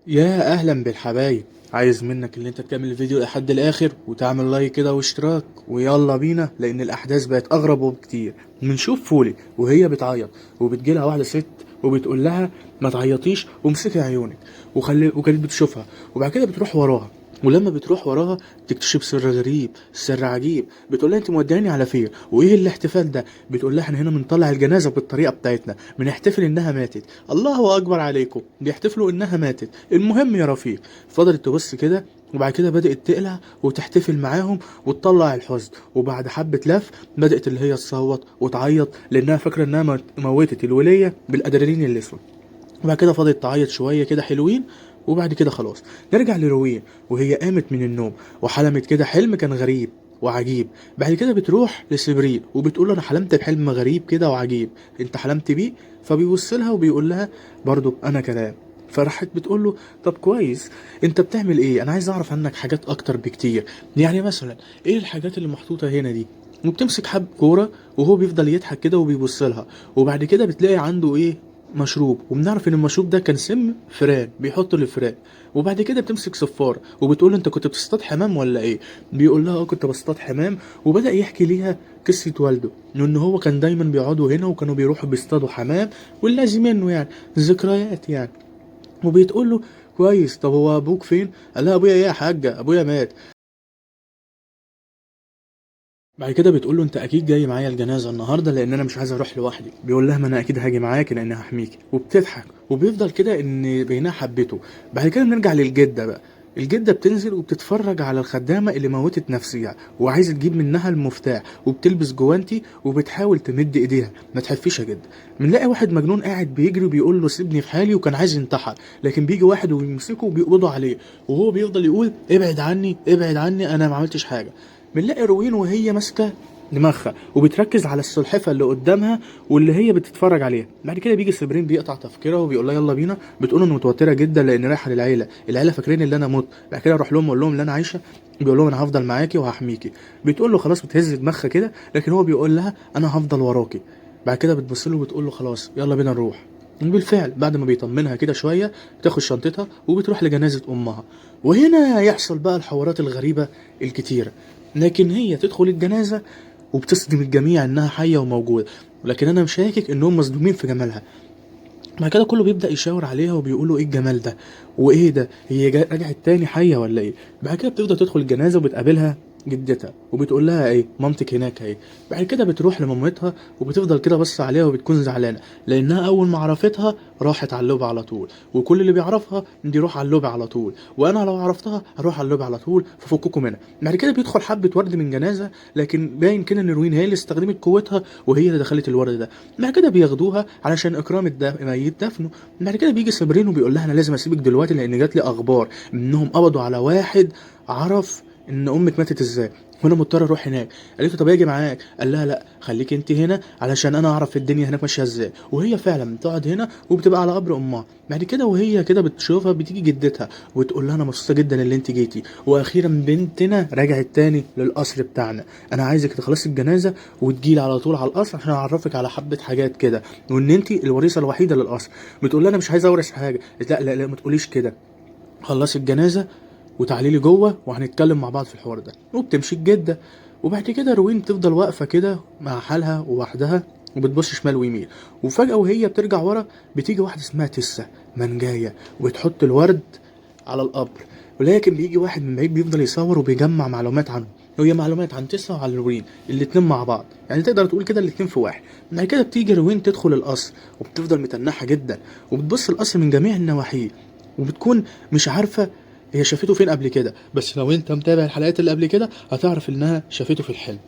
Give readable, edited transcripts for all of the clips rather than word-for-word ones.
يا اهلا بالحبايب. عايز منك اللي انت تكمل الفيديو لحد الاخر وتعمل لايك كده واشتراك ويلا بينا، لان الاحداث بقت اغرب وبكتير. بنشوف فولي وهي بتعيط وبتجيلها واحده ست وبتقول لها ما تعيطيش وامسكي عيونك وكانت بتشوفها، وبعد كده بتروح وراها. ولما بتروح وراها تكتشف سر غريب، سر عجيب. بتقول لها انت موداني على فين وايه الاحتفال ده؟ بتقول لها احنا هنا بنطلع الجنازه بالطريقه بتاعتنا، بنحتفل انها ماتت. الله اكبر عليكم، بيحتفلوا انها ماتت. المهم يا رفيق، فضلت تبص كده وبعد كده بدأت تقلع وتحتفل معاهم وتطلع الحزن. وبعد حبة لف بدأت اللي هي تصوت وتعيط لأنها فاكرة إنها موتت الولية بالأدرينالين الأسود. وبعد كده فضلت تعيط شوية كده حلوين. وبعد كده خلاص نرجع لروين وهي قامت من النوم وحلمت كده حلم كان غريب وعجيب. بعد كده بتروح لسبرين وبتقول له انا حلمت بحلم غريب كده وعجيب، انت حلمت بيه؟ فبيبص لها وبيقول لها برضو انا كلام. فراحت بتقول له طب كويس، انت بتعمل ايه؟ انا عايز اعرف عنك حاجات اكتر بكتير. يعني مثلا ايه الحاجات اللي محطوطه هنا دي؟ وبتمسك حب كوره وهو بيفضل يضحك كده وبيبص لها. وبعد كده بتلاقي عنده ايه؟ مشروب، وبنعرف ان المشروب ده كان سم فئران بيحطه للفئران. وبعد كده بتمسك صفاره وبتقول له انت كنت بتصطاد حمام ولا ايه؟ بيقول لها اه كنت بصطاد حمام. وبدا يحكي ليها قصه والده، ان هو كان دايما بيقعدوا هنا وكانوا بيروحوا بيصطادوا حمام واللازم منه يعني ذكريات يعني. وبتقول له كويس، طب هو ابوك فين؟ قال لها ابويا ايه يا حاجه، ابويا مات. بعد كده بتقول له انت اكيد جاي معايا الجنازه النهارده لان انا مش عايز اروح لوحدي. بيقول لها ما انا اكيد هاجي معاك لان هحميكي. وبتضحك وبيفضل كده ان بينها حبته. بعد كده بنرجع للجده بقى. الجده بتنزل وبتتفرج على الخدامه اللي موتت نفسها وعايزه تجيب منها المفتاح، وبتلبس جوانتي وبتحاول تمد ايديها. ما تحفيش يا جده. بنلاقي واحد مجنون قاعد بيجري وبيقول له سيبني في حالي، وكان عايز ينتحر لكن بيجي واحد وبيمسكه وبيقبضوا عليه. وهو بيفضل يقول ابعد عني ابعد عني انا ما عملتش حاجه. بنلاقي روين وهي ماسكه دماغها وبتركز على السلحفه اللي قدامها واللي هي بتتفرج عليها. بعد كده بيجي سبرين بيقطع تفكيرها وبيقول لها يلا بينا. بتقول انه متوتره جدا لان رايحه للعيله، العيله فاكرين ان انا مت. بعد كده اروح لهم اقول لهم ان انا عايشه. بيقول لهم انا هفضل معاكي وهحميكي. بتقول له خلاص، بتهز دماغها كده لكن هو بيقول لها انا هفضل وراكي. بعد كده بتبص له وبتقول له خلاص يلا بينا نروح. وبالفعل بعد ما بيطمنها كده شويه بتاخد شنطتها وبتروح لجنازه امها. وهنا يحصل بقى الحوارات الغريبه الكتيره. لكن هي تدخل الجنازة وبتصدم الجميع انها حية وموجودة، ولكن انا مشاكك انهم مصدومين في جمالها. بعد كده كله بيبدأ يشاور عليها وبيقولوا ايه الجمال ده وايه ده، هي رجعت تاني حية ولا ايه؟ بعد كده بتفضل تدخل الجنازة وبتقابلها جدتها وبتقول لها ايه مامتك هناك اهي. بعد كده بتروح لمامتها وبتفضل كده بص عليها وبتكون زعلانه لانها اول ما عرفتها راحت على اللوبي على طول، وكل اللي بيعرفها بيروح على اللوبي على طول، وانا لو عرفتها هروح على اللوبي على طول ففككوا منها. بعد كده بيدخل حبه ورد من جنازه لكن باين كده ان روين هي اللي استخدمت قوتها وهي اللي دخلت الورد ده. بعد كده بياخدوها علشان اكرام الميت دفنه. بعد كده بيجي سابرين وبيقول لها انا لازم اسيبك دلوقتي لان جات لي اخبار انهم قبضوا على واحد عرف ان امك ماتت ازاي وانا مضطر اروح هناك. قالت له طب اجي معاك؟ قال لها لا خليك انت هنا علشان انا اعرف الدنيا هناك ماشيه ازاي. وهي فعلا بتقعد هنا وبتبقى على قبر امها. بعد كده وهي كده بتشوفها بتيجي جدتها وتقول لها انا مبسوطه جدا اللي انت جيتي، واخيرا بنتنا رجعت تاني للقصر بتاعنا. انا عايزك تخلصي الجنازه وتجيلي على طول على القصر عشان اعرفك على حبه حاجات كده وان انت الوريثه الوحيده للقصر. بتقول لها انا مش عايزه اورث حاجه. لا لا لا ما تقوليش كده، خلصي الجنازه وتعالي لي جوه وهنتكلم مع بعض في الحوار ده. وبتمشي الجده. وبعد كده روين تفضل واقفه كده مع حالها ووحدها وبتبص شمال ويمين. وفجاه وهي بترجع ورا بتيجي واحده اسمها تسة منجايه وبتحط الورد على القبر. ولكن بيجي واحد من بعيد بيفضل يصور وبيجمع معلومات عنه، وهي معلومات عن تسة وعن روين الاتنين مع بعض، يعني تقدر تقول كده الاتنين في واحد. بعد كده بتيجي روين تدخل القصر وبتفضل متنحه جدا وبتبص القصر من جميع النواحي وبتكون مش عارفه هي شافته فين قبل كده. بس لو انت متابع الحلقات اللي قبل كده هتعرف انها شافته في الحلم.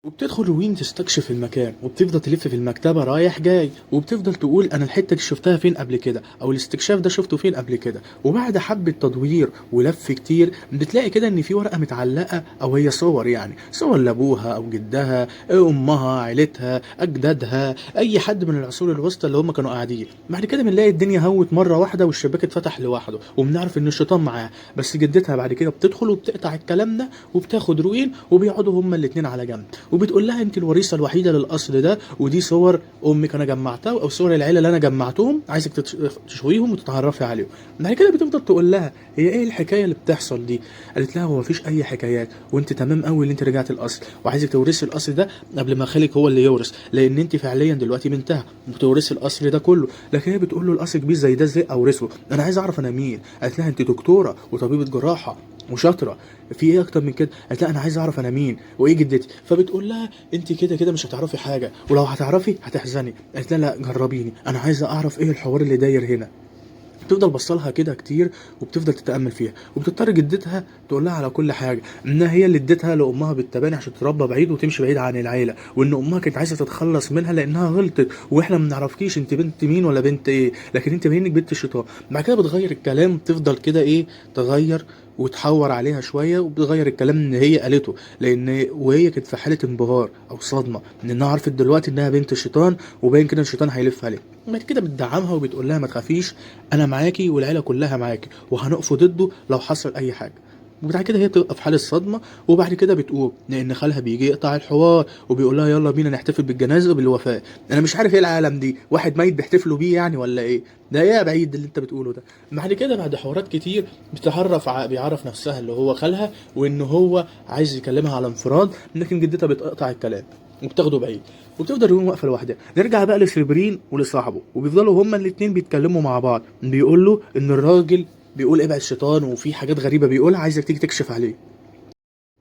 وبتدخل روين تستكشف المكان وبتفضل تلف في المكتبة رايح جاي وبتفضل تقول انا الحتة دي شفتها فين قبل كده او الاستكشاف ده شفته فين قبل كده. وبعد حبة تدوير ولف كتير بتلاقي كده ان في ورقة متعلقة او هي صور، يعني صور لابوها او جدها امها عيلتها اجدادها اي حد من العصور الوسطى اللي هم كانوا قاعدين. بعد كده بنلاقي الدنيا هوت مرة واحدة والشباك اتفتح لوحده وبنعرف ان الشيطان معاه. بس جدتها بعد كده بتدخل وبتقطع الكلام ده وبتاخد روين وبيقعدوا هما الاتنين على جنب. وبتقول لها انت الوريثه الوحيده للقصر ده، ودي صور امك انا جمعتها او صور العيله اللي انا جمعتهم، عايزك تشويهم وتتعرفي عليهم. بعد كده بتفضل تقول لها هي ايه الحكايه اللي بتحصل دي؟ قالت لها هو مفيش اي حكايات، وانت تمام قوي اللي انت رجعت القصر، وعايزك تورثي القصر ده قبل ما خالك هو اللي يورث، لان انت فعليا دلوقتي بنتها بتورثي القصر ده كله. لكن هي بتقول له القصر كبير زي ده ازاي اورثه؟ انا عايز اعرف انا مين. قالت لها انت دكتوره وطبيبه جراحه وشاطره، في ايه اكتر من كده؟ قالت لها انا عايز اعرف انا مين وايه جدتي. فبتقول لها انت كده كده مش هتعرفي حاجه، ولو هتعرفي هتحزني. قالت لها لا جربيني، انا عايزه اعرف ايه الحوار اللي داير هنا. بتفضل بصلها كده كتير وبتفضل تتامل فيها، وبتضطر جدتها تقول لها على كل حاجه، انها هي اللي اديتها لامها بالتباني عشان تتربى بعيد وتمشي بعيد عن العيله، وان امها كانت عايزه تتخلص منها لانها غلطت، واحنا ما بنعرفكيش انت بنت مين ولا بنت ايه، لكن انت باينك بنت الشيطان. بعد كده بتغير الكلام، تفضل كده ايه تغير وتحور عليها شويه، وبتغير الكلام ان هي قالته، لان وهي كانت في حاله انبهار او صدمه من انها عرفت دلوقتي انها بنت الشيطان، وباين كده الشيطان هيلف عليها. بعد كده بتدعمها وبتقول لها ما تخافيش، انا معاكي والعيله كلها معاكي، وهنقف ضده لو حصل اي حاجه. وبعد كده هي بتبقى في حاله صدمه، وبعد كده بتقوم لان خالها بيجي يقطع الحوار وبيقول لها يلا بينا نحتفل بالجنازه وبالوفاه. انا مش عارف ايه العالم دي، واحد ميت بيحتفلوا بيه يعني ولا ايه؟ ده ايه يا بعيد اللي انت بتقوله ده؟ بعد كده بعد حوارات كتير بيعرف نفسها اللي هو خالها، وان هو عايز يكلمها على انفراد، لكن جدتها بتقطع الكلام وبتاخده بعيد، وبتفضل يوم واقفه لوحدها. نرجع بقى لسيبرين ولصاحبه، وبيفضلوا هما الاتنين بيتكلموا مع بعض، بيقول له ان الراجل بيقول ابعد الشيطان وفي حاجات غريبه بيقولها، عايزك تيجي تكشف عليه.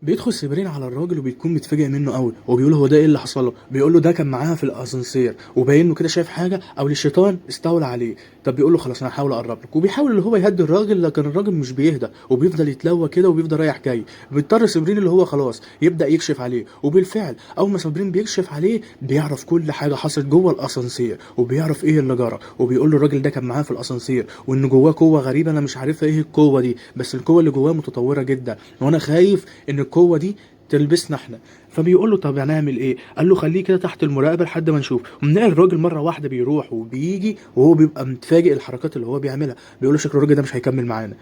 بيدخل سيبرين على الراجل وبيكون متفاجئ منه قوي، وبيقول هو ده ايه اللي حصل له؟ بيقول له ده كان معاها في الاسانسير وباين له كده شايف حاجه او الشيطان استولى عليه. طب بيقول له خلاص انا هحاول اقرب لك، وبيحاول اللي هو يهدي الراجل، لكن الراجل مش بيهدى وبيفضل يتلوى كده وبيفضل رايح جاي. بيضطر سيبرين اللي هو خلاص يبدا يكشف عليه، وبالفعل اول ما سيبرين بيكشف عليه بيعرف كل حاجه حصلت جوه الاسانسير، وبيعرف ايه اللي جرى، وبيقول له الراجل ده كان معاه في الاسانسير، وان جواه قوه غريبه انا مش عارفها ايه القوه دي، بس القوه اللي جواه متطوره جدا، وانا خايف ان القوه دي تلبسنا احنا. فبيقول له طب هنعمل ايه؟ قال له خليه كده تحت المراقبه لحد ما نشوف. ومنلاقي الراجل مره واحده بيروح وبيجي، وهو بيبقى متفاجئ الحركات اللي هو بيعملها. بيقول له شكل الراجل ده مش هيكمل معانا،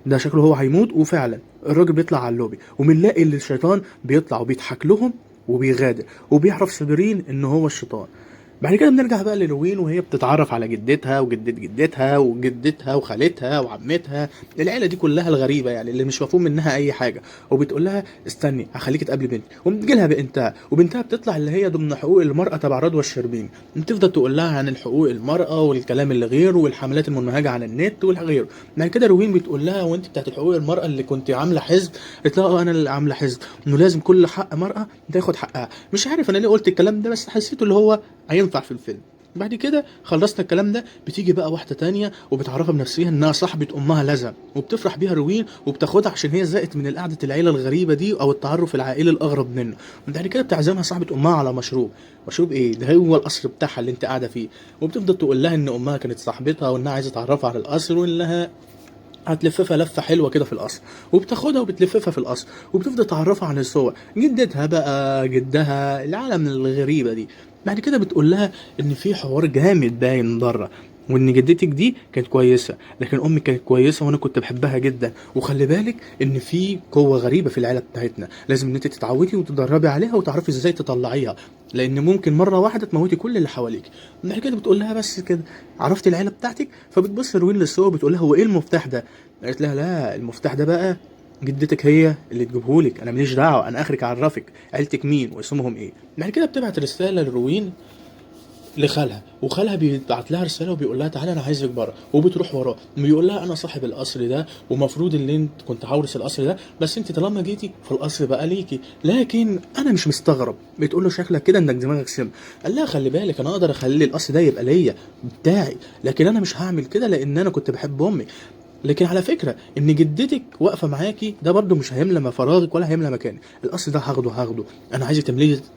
ده شكله هو هيموت. وفعلا الراجل بيطلع على اللوبي، وبنلاقي اللي الشيطان بيطلع وبيضحك لهم وبيغادر، وبيعرف سيبرين ان هو الشيطان. بعد كده بنرجع بقى للوين وهي بتتعرف على جدتها وجدة جدتها وجدتها وخالتها وعمتها، العيله دي كلها الغريبه يعني اللي مش مفهوم منها اي حاجه. وبتقول لها استني هخليكي تقابلي بنتي، وبتجي لها بنتها، وبنتها بتطلع اللي هي ضمن حقوق المراه تبع رضوى الشربيني. بتفضل تقول لها عن الحقوق المراه والكلام اللي غيره والحملات المنهجه عن النت والغيره. بعد كده روين بتقول لها وانت بتاعت الحقوق المراه اللي كنت عامله حزب؟ قالت لها انا اللي عامله حزب انه لازم كل حق مراه تاخد حقها. مش عارف انا ليه قلت الكلام ده، بس حسيته اللي هو هينفع في الفيلم. بعد كده خلصنا الكلام ده، بتيجي بقى واحده تانية وبتعرفها بنفسها انها صاحبه امها لزم، وبتفرح بيها روين وبتاخدها عشان هي زهقت من قعده العيله الغريبه دي او التعرف العائلي الاغرب منه. بعد كده بتعزمها صاحبه امها على مشروب. مشروب ايه ده؟ هو القصر بتاعها اللي انت قاعده فيه. وبتفضل تقول لها ان امها كانت صاحبتها وانها عايزه تعرفها على القصر، وانها هتلففها لفه حلوه كده في القصر. وبتاخدها وبتلففها في القصر، وبتفضل تعرفها عن الصور، جدتها بقى جدها، العالم الغريبه دي. بعد كده بتقول لها ان في حوار جامد باين بره، وان جدتك دي كانت كويسه، لكن امك كانت كويسه وانا كنت بحبها جدا. وخلي بالك ان في قوه غريبه في العيله بتاعتنا، لازم ان انت تتعودي وتدربي عليها وتعرفي ازاي تطلعيها، لان ممكن مره واحده تموتي كل اللي حواليك. بعد كده بتقول لها بس كده عرفتي العيله بتاعتك؟ فبتبص روين للصور بتقول لها هو ايه المفتاح ده؟ قالت لها لا المفتاح ده بقى جدتك هي اللي تجيبهولك، انا ماليش دعوه، انا اخرك اعرفك عيلتك مين واسمهم ايه. بعد كده بتبعت رساله لروين لخالها، وخالها بيبعت لها رساله وبيقول لها تعالى انا عايزك بره، وبتروح وراه بيقول لها انا صاحب القصر ده، ومفروض ان انت كنت هورث القصر ده، بس انت طالما جيتي فالقصر بقى ليكي، لكن انا مش مستغرب. بتقول له شكلك كده انك دماغك سم. قال لها خلي بالك انا اقدر اخلي القصر ده يبقى ليا بتاعي، لكن انا مش هعمل كده لان انا كنت بحب امي. لكن على فكره ان جدتك واقفه معاكي ده برضو مش هيملى فراغك ولا هيملى مكانك، الاصل ده هاخده. انا عايزك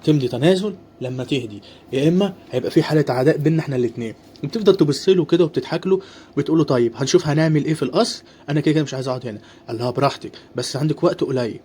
تمضي تنازل لما تهدي، يا اما هيبقى في حاله عداء بيننا احنا الاثنين. وبتفضل تبص له كده وبتضحك له، وبتقول له طيب هنشوف هنعمل ايه في القصر، انا كده كده مش عايز اقعد هنا. قال لها براحتك بس عندك وقت قليل.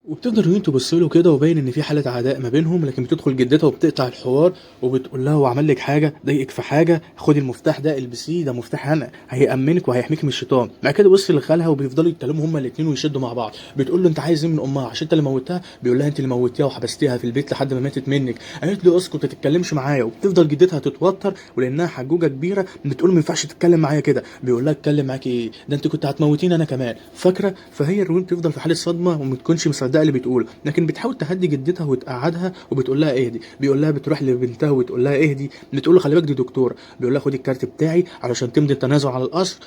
وبتفضل روين تبص له كده وباين ان في حاله عداء ما بينهم، لكن بتدخل جدتها وبتقطع الحوار وبتقول لها هو عمل لك حاجه ضايقك في حاجه، خدي المفتاح ده البسيه، ده مفتاح انا هيامنك وهيحميك من الشيطان. بعد كده بص لخالها وبيفضلوا يتكلموا هما الاثنين ويشدوا مع بعض. بتقول له انت عايز ايه من امها عشان انت اللي موتها؟ بيقول لها انت اللي موتيها وحبستيها في البيت لحد ما ماتت منك. قالت له اسكت ما تتكلمش معايا. وبتفضل جدتها تتوتر ولانها حجوجه كبيره بتقول ما ينفعش تتكلم معايا كده. بيقول لها اتكلم معاكي ايه؟ ده انت كنت هتموتيني انا كمان، فاكره؟ فهي روين بتفضل في حاله صدمه وما تكونش مصدقه اللي بتقوله، لكن بتحاول تهدي جدتها وتقعدها وبتقول لها اهدي. بيقول لها بتروح لبنتها وتقول لها اهدي، بتقول له خلي بالك دي دكتوره. بيقول لها خدي الكارت بتاعي علشان تمضي التنازل على القصر،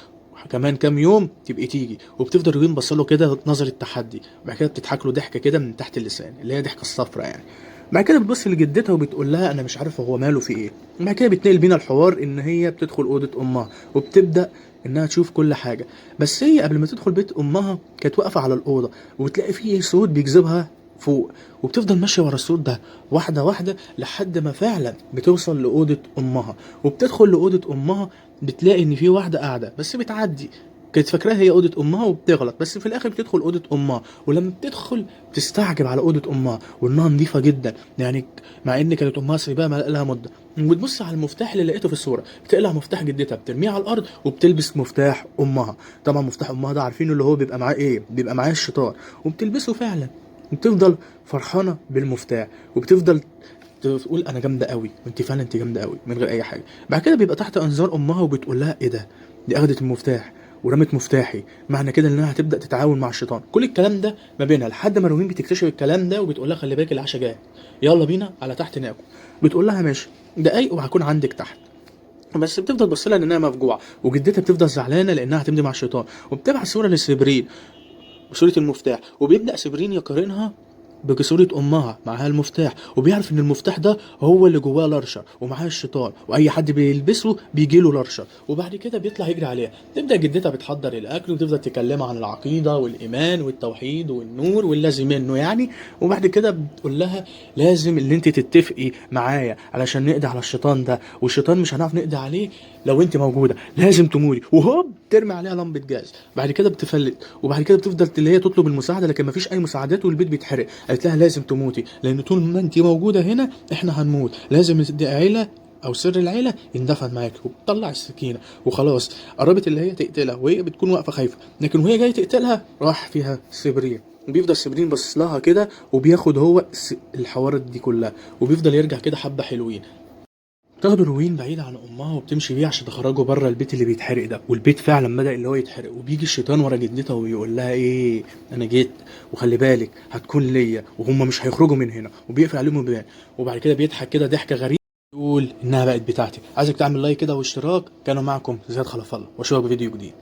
كمان كام يوم تبقي تيجي. وبتفضل روين بصله كده نظر التحدي. بعد كده بتضحك له ضحكه كده من تحت اللسان اللي هي ضحكه الصفرة يعني. بعد كده بتبص لجدتها وبتقول لها انا مش عارفه هو ماله في ايه. بعد كده بتنقل بينا الحوار ان هي بتدخل اوضه امها وبتبدا انها تشوف كل حاجه. بس هي قبل ما تدخل بيت امها كانت واقفه على الاوضه وبتلاقي فيه صوت بيجذبها فوق، وبتفضل ماشيه ورا الصوت ده واحده واحده لحد ما فعلا بتوصل لاوضه امها. وبتدخل لاوضه امها بتلاقي ان في واحده قاعده بس بتعدي، كانت فاكراها هي اوضه امها وبتغلط، بس في الاخر بتدخل اوضه امها. ولما بتدخل بتستعجب على اوضه امها وانها نظيفه جدا يعني، مع ان كانت امها سايباها لها مده. وبتبص على المفتاح اللي لقيته في الصوره، بتقلع مفتاح جدتها بترميه على الارض وبتلبس مفتاح امها. طبعا مفتاح امها ده عارفين اللي هو بيبقى معاه ايه؟ بيبقى معاه الشيطان. وبتلبسه فعلا وبتفضل فرحانه بالمفتاح وبتفضل تقول انا جامده قوي، وانت فعلا انت جامده قوي من غير اي حاجه. بعد كده بيبقى تحت انظار امها وبتقول لها ايه ده؟ دي اخدت المفتاح ورمت مفتاحي، معنى كده انها هتبدا تتعاون مع الشيطان. كل الكلام ده ما بينها لحد ما روين بتكتشف الكلام ده وبتقول لها خلي بالك العشاء جاي، يلا بينا على تحت ناكل. بتقول لها ماشي، دقايق وهكون عندك تحت. بس بتفضل بص لها انها مفجوعه، وجدتها بتفضل زعلانه لانها هتمضي مع الشيطان. وبتبعت صوره لسبرين بصورة المفتاح، وبيبدأ سبرين يقارنها بصورة أمها معاها المفتاح، وبيعرف إن المفتاح ده هو اللي جواه لارشر ومعاه الشيطان، وأي حد بيلبسه بيجيله لارشر. وبعد كده بيطلع يجري عليها. تبدأ جدتها بتحضر الأكل وتفضل تكلمها عن العقيدة والإيمان والتوحيد والنور واللازم منه يعني. وبعد كده بتقول لها لازم اللي انت تتفقي معايا علشان نقضي على الشيطان ده، والشيطان مش هنعرف نقضي عليه لو انت موجوده، لازم تموتي. وهوب ترمي عليها لمبه جاز. بعد كده بتفلت، وبعد كده بتفضل اللي هي تطلب المساعده لكن مفيش اي مساعدات والبيت بيتحرق. قالت لها لازم تموتي لان طول ما انت موجوده هنا احنا هنموت، لازم دي عيله او سر العيله يندفن معاك. وبتطلع السكينه وخلاص قربت اللي هي تقتلها وهي بتكون واقفه خايفه، لكن وهي جايه تقتلها راح فيها سبرين. بيفضل سبرين باصص لها كده وبياخد هو الحوارات دي كلها وبيفضل يرجع كده حبه حلوين. تاخده روين بعيد عن امها وبتمشي بيه عشان تخرجه بره البيت اللي بيتحرق ده. والبيت فعلا بدأ اللي هو يتحرق، وبيجي الشيطان ورا جدتها ويقول لها ايه انا جيت وخلي بالك هتكون ليا وهم مش هيخرجوا من هنا، وبيقفل عليهم البيبان. وبعد كده بيضحك كده ضحكه غريبه يقول انها بقت بتاعتي. عايزك تعمل لايك كده واشتراك. كانوا معكم زياد خلف الله واشوفك في فيديو جديد.